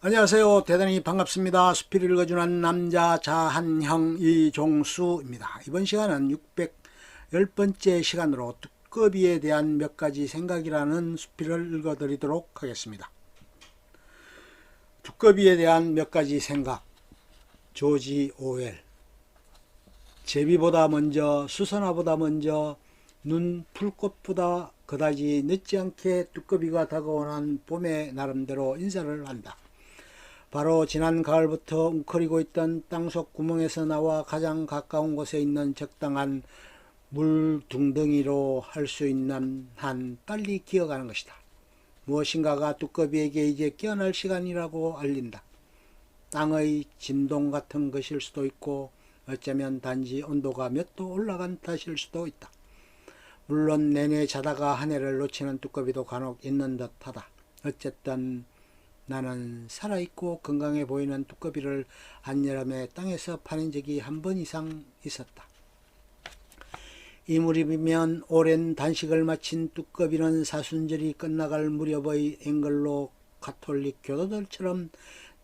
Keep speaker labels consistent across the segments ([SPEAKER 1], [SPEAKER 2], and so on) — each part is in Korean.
[SPEAKER 1] 안녕하세요. 대단히 반갑습니다. 수필을 읽어주는 남자 자한형 이종수입니다. 이번 시간은 610번째 시간으로 두꺼비에 대한 몇 가지 생각이라는 수필을 읽어드리도록 하겠습니다. 두꺼비에 대한 몇 가지 생각. 조지 오웰. 제비보다 먼저, 수선화보다 먼저, 눈 풀꽃보다 그다지 늦지 않게 두꺼비가 다가오는 봄의 나름대로 인사를 한다. 바로 지난 가을부터 웅크리고 있던 땅속 구멍에서 나와 가장 가까운 곳에 있는 적당한 물둥덩이로 할 수 있는 한 빨리 기어가는 것이다. 무엇인가가 두꺼비에게 이제 깨어날 시간이라고 알린다. 땅의 진동 같은 것일 수도 있고 어쩌면 단지 온도가 몇 도 올라간 탓일 수도 있다. 물론 내내 자다가 한 해를 놓치는 두꺼비도 간혹 있는 듯하다. 어쨌든 나는 살아있고 건강해 보이는 두꺼비를 한여름에 땅에서 파낸 적이 한 번 이상 있었다. 이 무렵이면 오랜 단식을 마친 두꺼비는 사순절이 끝나갈 무렵의 앵글로 가톨릭 교도들처럼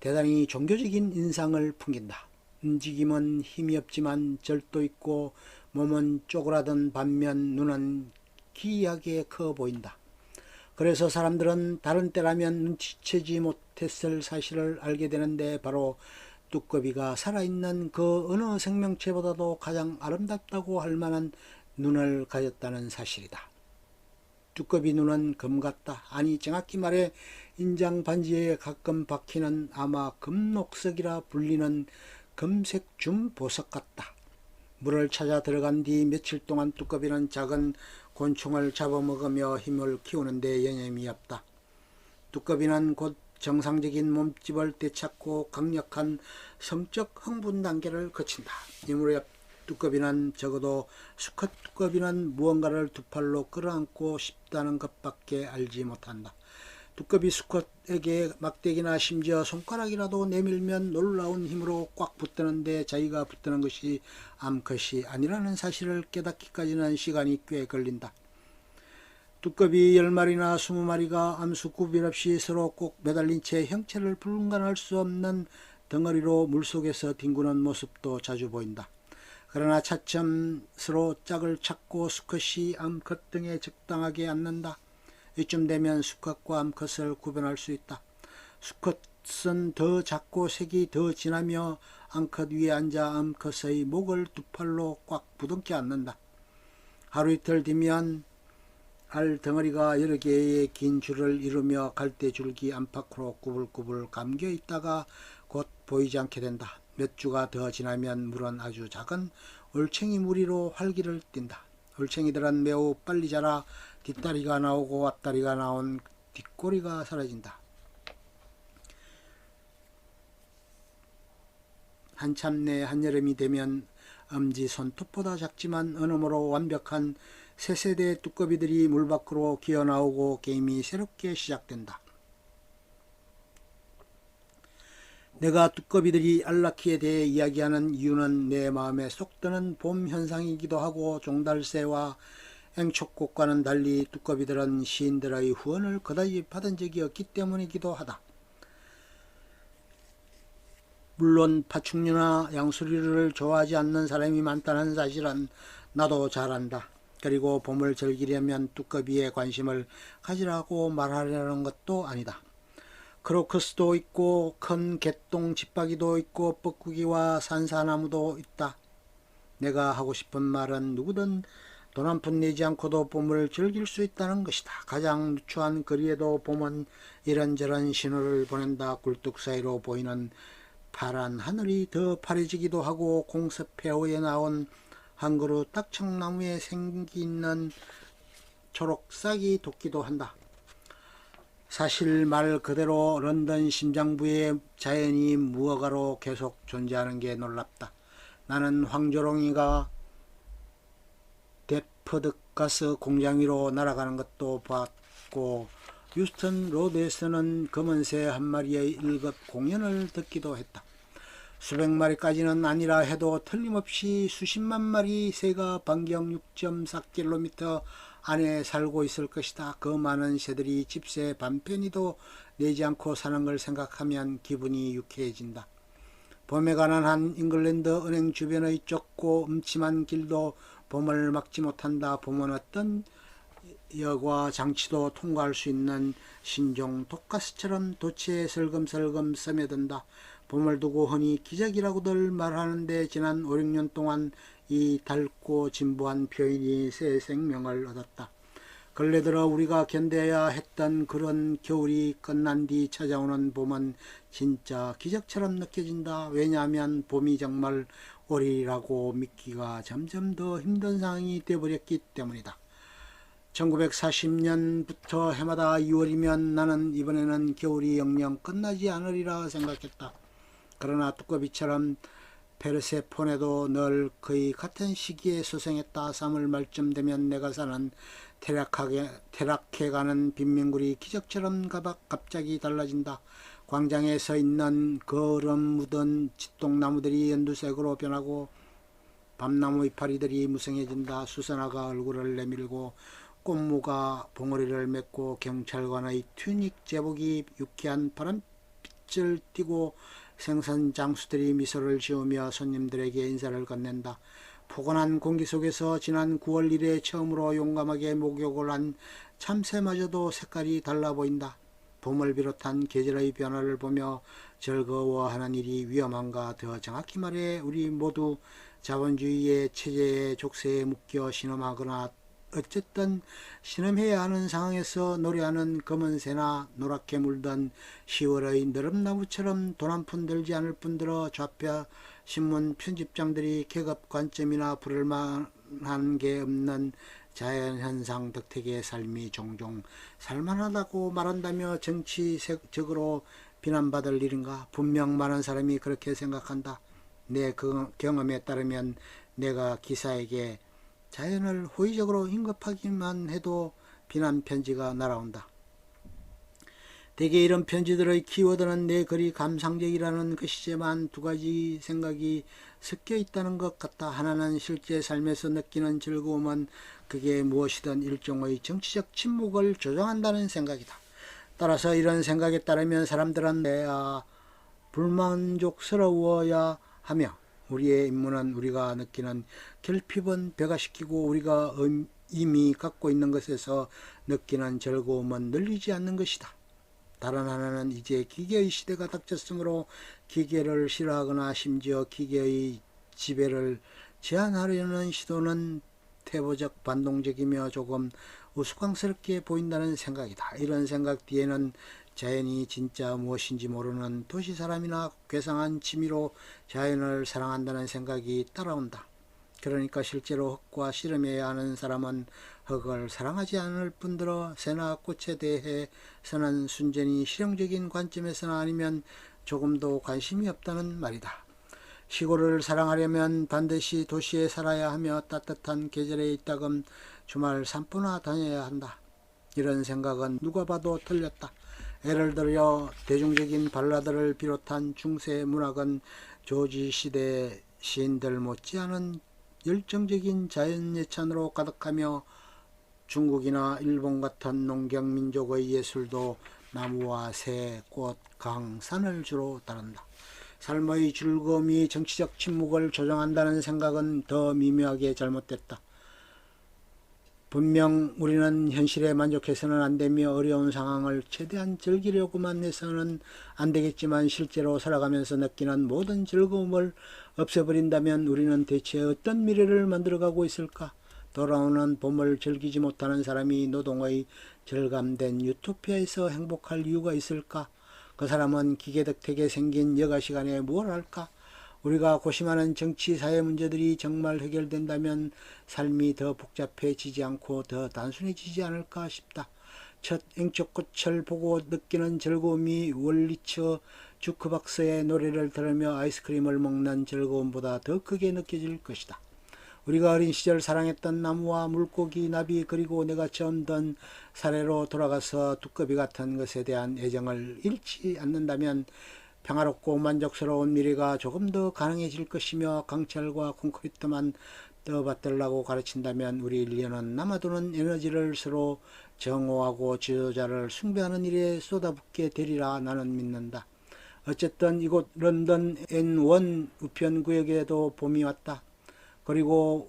[SPEAKER 1] 대단히 종교적인 인상을 풍긴다. 움직임은 힘이 없지만 절도 있고 몸은 쪼그라든 반면 눈은 기이하게 커 보인다. 그래서 사람들은 다른 때라면 눈치채지 못했을 사실을 알게 되는데 바로 두꺼비가 살아있는 그 어느 생명체보다도 가장 아름답다고 할 만한 눈을 가졌다는 사실이다. 두꺼비 눈은 금 같다. 아니 정확히 말해 인장 반지에 가끔 박히는 아마 금녹석이라 불리는 금색 줌보석 같다. 물을 찾아 들어간 뒤 며칠 동안 두꺼비는 작은 곤충을 잡아먹으며 힘을 키우는데 여념이 없다. 두꺼비는 곧 정상적인 몸집을 되찾고 강력한 성적 흥분 단계를 거친다. 이 무렵 두꺼비는 적어도 수컷 두꺼비는 무언가를 두 팔로 끌어안고 싶다는 것밖에 알지 못한다. 두꺼비 수컷에게 막대기나 심지어 손가락이라도 내밀면 놀라운 힘으로 꽉 붙드는데 자기가 붙드는 것이 암컷이 아니라는 사실을 깨닫기까지는 시간이 꽤 걸린다. 두꺼비 10마리나 20마리가 암수 구별 없이 서로 꼭 매달린 채 형체를 분간할 수 없는 덩어리로 물속에서 뒹구는 모습도 자주 보인다. 그러나 차츰 서로 짝을 찾고 수컷이 암컷 등에 적당하게 앉는다. 이쯤 되면 수컷과 암컷을 구분할 수 있다. 수컷은 더 작고 색이 더 진하며 암컷 위에 앉아 암컷의 목을 두 팔로 꽉 부둥켜 앉는다. 하루 이틀 뒤면 알 덩어리가 여러 개의 긴 줄을 이루며 갈대줄기 안팎으로 꾸불꾸불 감겨 있다가 곧 보이지 않게 된다. 몇 주가 더 지나면 물은 아주 작은 올챙이 무리로 활기를 띈다. 올챙이들은 매우 빨리 자라 뒷다리가 나오고 앞다리가 나온 뒷꼬리가 사라진다. 한참 내 한여름이 되면 엄지 손톱보다 작지만 어느모로 완벽한 새 세대 두꺼비들이 물 밖으로 기어나오고 게임이 새롭게 시작된다. 내가 두꺼비들이 안락기에 대해 이야기하는 이유는 내 마음에 쏙 드는 봄 현상이기도 하고 종달새와 앵촉꽃과는 달리 두꺼비들은 시인들의 후원을 그다지 받은 적이 없기 때문이기도 하다. 물론 파충류나 양수리를 좋아하지 않는 사람이 많다는 사실은 나도 잘 안다. 그리고 봄을 즐기려면 두꺼비에 관심을 가지라고 말하려는 것도 아니다. 크로커스도 있고 큰 개똥 집박이도 있고 뻐꾸기와 산사나무도 있다. 내가 하고 싶은 말은 누구든 돈 한 푼 내지 않고도 봄을 즐길 수 있다는 것이다. 가장 누추한 거리에도 봄은 이런저런 신호를 보낸다. 굴뚝 사이로 보이는 파란 하늘이 더 파래지기도 하고 공섭회오에 나온 한 그루 딱청나무에 생기는 초록싹이 돋기도 한다. 사실 말 그대로 런던 심장부의 자연이 무허가로 계속 존재하는 게 놀랍다. 나는 황조롱이가 데퍼드가스 공장 위로 날아가는 것도 봤고 휴스턴 로드에서는 검은 새 한 마리의 일급 공연을 듣기도 했다. 수백 마리까지는 아니라 해도 틀림없이 수십만 마리 새가 반경 6.4km 안에 살고 있을 것이다. 그 많은 새들이 집새 반편이도 내지 않고 사는 걸 생각하면 기분이 유쾌해진다. 봄에 관한 한 잉글랜드 은행 주변의 좁고 음침한 길도 봄을 막지 못한다. 봄은 어떤 여과 장치도 통과할 수 있는 신종 독가스처럼 도치에 슬금슬금 스며든다. 봄을 두고 흔히 기적이라고들 말하는데 지난 5, 6년 동안 이 닳고 진부한 표현이 새 생명을 얻었다. 근래 들어 우리가 견뎌야 했던 그런 겨울이 끝난 뒤 찾아오는 봄은 진짜 기적처럼 느껴진다. 왜냐하면 봄이 정말 오리라고 믿기가 점점 더 힘든 상황이 되어버렸기 때문이다. 1940년부터 해마다 2월이면 나는 이번에는 겨울이 영영 끝나지 않으리라 생각했다. 그러나 두꺼비처럼 페르세폰에도 늘 거의 같은 시기에 소생했다. 3월 말쯤 되면 내가 사는 태락해가는 빈민굴이 기적처럼 갑자기 달라진다. 광장에 서 있는 거름 묻은 짓동나무들이 연두색으로 변하고 밤나무 이파리들이 무성해진다. 수선화가 얼굴을 내밀고 꽃무가 봉우리를 맺고 경찰관의 튜닉 제복이 유쾌한 바람빛을 띠고 생선 장수들이 미소를 지으며 손님들에게 인사를 건넨다. 포근한 공기 속에서 지난 9월 1일에 처음으로 용감하게 목욕을 한 참새마저도 색깔이 달라 보인다. 봄을 비롯한 계절의 변화를 보며 즐거워하는 일이 위험한가? 더 정확히 말해 우리 모두 자본주의의 체제의 족쇄에 묶여 신음하거나 어쨌든 신음해야 하는 상황에서 노래하는 검은새나 노랗게 물든 10월의 느릅나무처럼 돈 한 푼 들지 않을 뿐더러 좌표 신문 편집장들이 계급 관점이나 부를 만한 게 없는 자연현상 덕택의 삶이 종종 살만하다고 말한다며 정치적으로 비난받을 일인가? 분명 많은 사람이 그렇게 생각한다. 내 그 경험에 따르면 내가 기사에게 자연을 호의적으로 언급하기만 해도 비난 편지가 날아온다. 대개 이런 편지들의 키워드는 내 글이 감상적이라는 것이지만 두 가지 생각이 섞여 있다는 것 같다. 하나는 실제 삶에서 느끼는 즐거움은 그게 무엇이든 일종의 정치적 침묵을 조장한다는 생각이다. 따라서 이런 생각에 따르면 사람들은 내야 불만족스러워야 하며 우리의 임무는 우리가 느끼는 결핍은 배가시키고 우리가 이미 갖고 있는 것에서 느끼는 즐거움은 늘리지 않는 것이다. 다른 하나는 이제 기계의 시대가 닥쳤으므로 기계를 싫어하거나 심지어 기계의 지배를 제한하려는 시도는 태보적 반동적이며 조금 우스꽝스럽게 보인다는 생각이다. 이런 생각 뒤에는 자연이 진짜 무엇인지 모르는 도시사람이나 괴상한 취미로 자연을 사랑한다는 생각이 따라온다. 그러니까 실제로 흙과 씨름해야 하는 사람은 흙을 사랑하지 않을 뿐더러 새나 꽃에 대해서는 순전히 실용적인 관점에서나 아니면 조금도 관심이 없다는 말이다. 시골을 사랑하려면 반드시 도시에 살아야 하며 따뜻한 계절에 있다금 주말 산보나 다녀야 한다. 이런 생각은 누가 봐도 틀렸다. 예를 들어 대중적인 발라드를 비롯한 중세 문학은 조지 시대 시인들 못지않은 열정적인 자연예찬으로 가득하며 중국이나 일본 같은 농경민족의 예술도 나무와 새, 꽃, 강, 산을 주로 다룬다. 삶의 즐거움이 정치적 침묵을 조정한다는 생각은 더 미묘하게 잘못됐다. 분명 우리는 현실에 만족해서는 안 되며 어려운 상황을 최대한 즐기려고만 해서는 안 되겠지만 실제로 살아가면서 느끼는 모든 즐거움을 없애버린다면 우리는 대체 어떤 미래를 만들어가고 있을까? 돌아오는 봄을 즐기지 못하는 사람이 노동의 절감된 유토피아에서 행복할 이유가 있을까? 그 사람은 기계덕택에 생긴 여가 시간에 뭘 할까? 우리가 고심하는 정치 사회 문제들이 정말 해결된다면 삶이 더 복잡해지지 않고 더 단순해지지 않을까 싶다. 첫 앵초꽃을 보고 느끼는 즐거움이 월리처 주크박스의 노래를 들으며 아이스크림을 먹는 즐거움보다 더 크게 느껴질 것이다. 우리가 어린 시절 사랑했던 나무와 물고기, 나비 그리고 내가 처음 든 사례로 돌아가서 두꺼비 같은 것에 대한 애정을 잃지 않는다면 평화롭고 만족스러운 미래가 조금 더 가능해질 것이며 강철과 콘크리트만 떠받들라고 가르친다면 우리 인류는 남아도는 에너지를 서로 정오하고 지도자를 숭배하는 일에 쏟아붓게 되리라 나는 믿는다. 어쨌든 이곳 런던 N1 우편구역에도 봄이 왔다. 그리고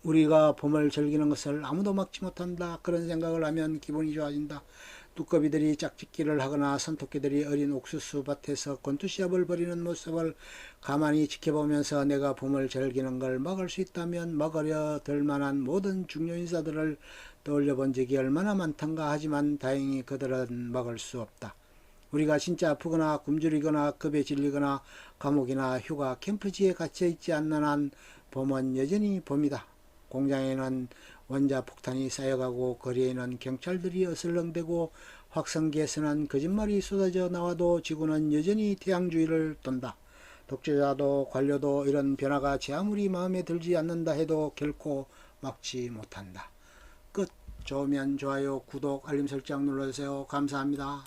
[SPEAKER 1] 우리가 봄을 즐기는 것을 아무도 막지 못한다. 그런 생각을 하면 기분이 좋아진다. 두꺼비들이 짝짓기를 하거나 손토끼들이 어린 옥수수 밭에서 권투시합을 벌이는 모습을 가만히 지켜보면서 내가 봄을 즐기는 걸 막을 수 있다면 막으려 들 만한 모든 중요 인사들을 떠올려 본 적이 얼마나 많던가. 하지만 다행히 그들은 막을 수 없다. 우리가 진짜 아프거나 굶주리거나 급에 질리거나 감옥이나 휴가 캠프지에 갇혀 있지 않는 한 봄은 여전히 봄이다. 공장에는 원자폭탄이 쌓여가고 거리에는 경찰들이 어슬렁대고 확성기에서는 거짓말이 쏟아져 나와도 지구는 여전히 태양주위를 돈다. 독재자도 관료도 이런 변화가 제 아무리 마음에 들지 않는다 해도 결코 막지 못한다. 끝. 좋으면 좋아요, 구독, 알림 설정 눌러주세요. 감사합니다.